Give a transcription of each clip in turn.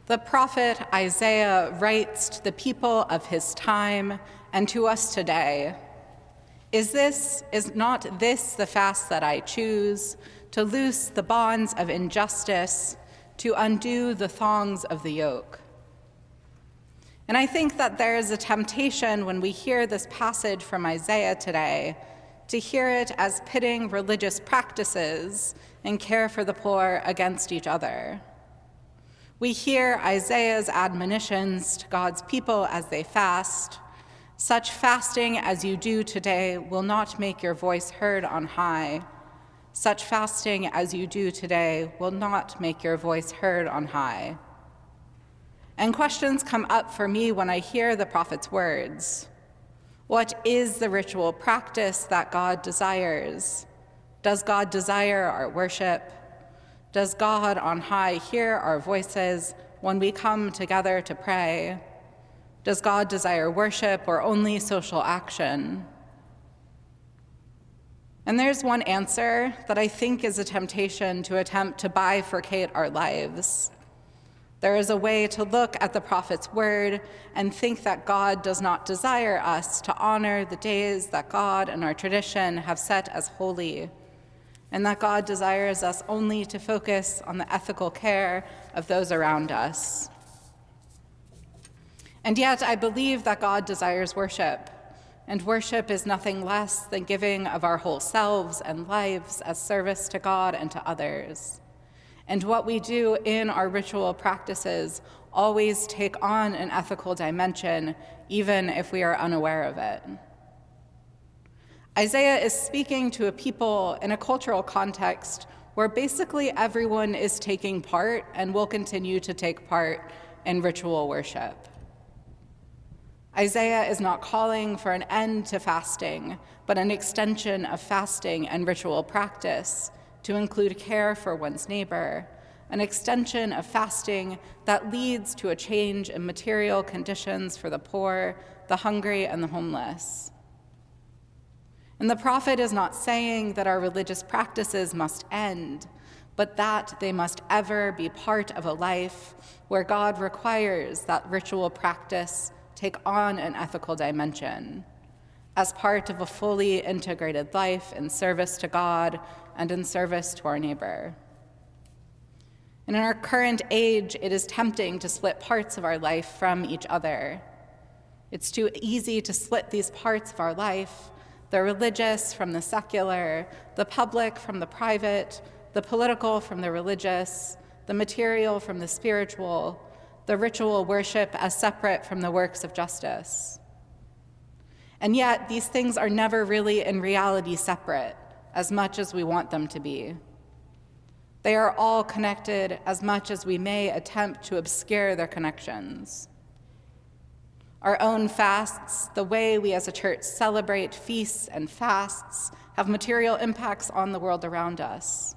The prophet Isaiah writes to the people of his time and to us today, Is not this the fast that I choose, to loose the bonds of injustice, to undo the thongs of the yoke? And I think that there is a temptation when we hear this passage from Isaiah today to hear it as pitting religious practices and care for the poor against each other. We hear Isaiah's admonitions to God's people as they fast. Such fasting as you do today will not make your voice heard on high. Such fasting as you do today will not make your voice heard on high. And questions come up for me when I hear the prophet's words. What is the ritual practice that God desires? Does God desire our worship? Does God on high hear our voices when we come together to pray? Does God desire worship or only social action? And there's one answer that I think is a temptation to attempt to bifurcate our lives. There is a way to look at the prophet's word and think that God does not desire us to honor the days that God and our tradition have set as holy, and that God desires us only to focus on the ethical care of those around us. And yet, I believe that God desires worship, and worship is nothing less than giving of our whole selves and lives as service to God and to others. And what we do in our ritual practices always take on an ethical dimension, even if we are unaware of it. Isaiah is speaking to a people in a cultural context where basically everyone is taking part and will continue to take part in ritual worship. Isaiah is not calling for an end to fasting, but an extension of fasting and ritual practice to include care for one's neighbor, an extension of fasting that leads to a change in material conditions for the poor, the hungry, and the homeless. And the prophet is not saying that our religious practices must end, but that they must ever be part of a life where God requires that ritual practice take on an ethical dimension as part of a fully integrated life in service to God and in service to our neighbor. And in our current age, it is tempting to split parts of our life from each other. It's too easy to split these parts of our life, the religious from the secular, the public from the private, the political from the religious, the material from the spiritual, the ritual worship as separate from the works of justice. And yet, these things are never really in reality separate, as much as we want them to be. They are all connected as much as we may attempt to obscure their connections. Our own fasts, the way we as a church celebrate feasts and fasts, have material impacts on the world around us.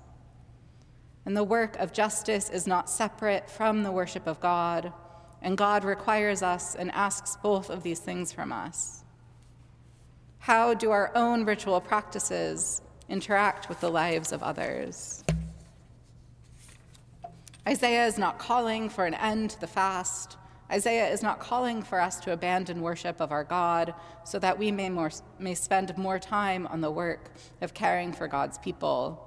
And the work of justice is not separate from the worship of God, and God requires us and asks both of these things from us. How do our own ritual practices interact with the lives of others? Isaiah is not calling for an end to the fast. Isaiah is not calling for us to abandon worship of our God so that we may spend more time on the work of caring for God's people.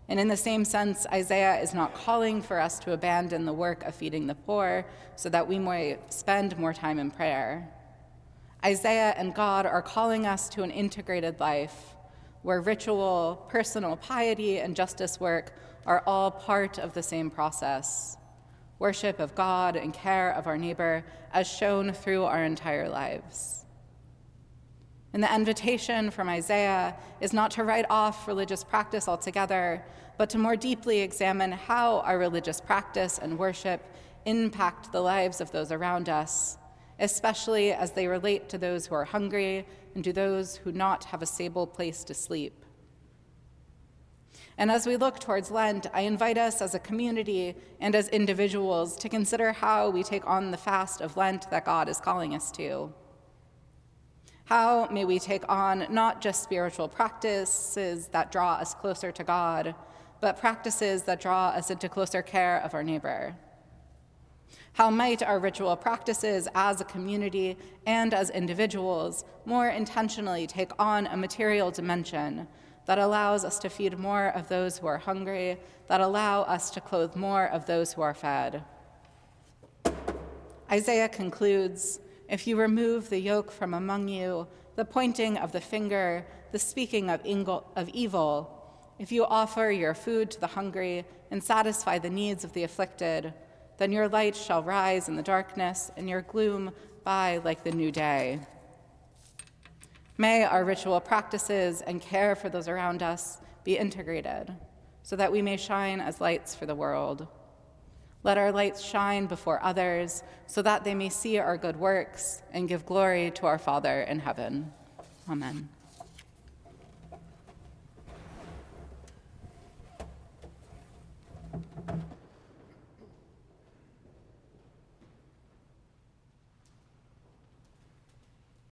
And in the same sense, Isaiah is not calling for us to abandon the work of feeding the poor so that we might spend more time in prayer. Isaiah and God are calling us to an integrated life where ritual, personal piety, and justice work are all part of the same process. Worship of God and care of our neighbor as shown through our entire lives. And the invitation from Isaiah is not to write off religious practice altogether, but to more deeply examine how our religious practice and worship impact the lives of those around us, especially as they relate to those who are hungry and to those who not have a stable place to sleep. And as we look towards Lent, I invite us as a community and as individuals to consider how we take on the fast of Lent that God is calling us to. How may we take on not just spiritual practices that draw us closer to God, but practices that draw us into closer care of our neighbor? How might our ritual practices as a community and as individuals more intentionally take on a material dimension that allows us to feed more of those who are hungry, that allow us to clothe more of those who are fed? Isaiah concludes, "If you remove the yoke from among you, the pointing of the finger, the speaking of evil, if you offer your food to the hungry and satisfy the needs of the afflicted, then your light shall rise in the darkness and your gloom by like the new day." May our ritual practices and care for those around us be integrated so that we may shine as lights for the world. Let our lights shine before others so that they may see our good works and give glory to our Father in heaven. Amen.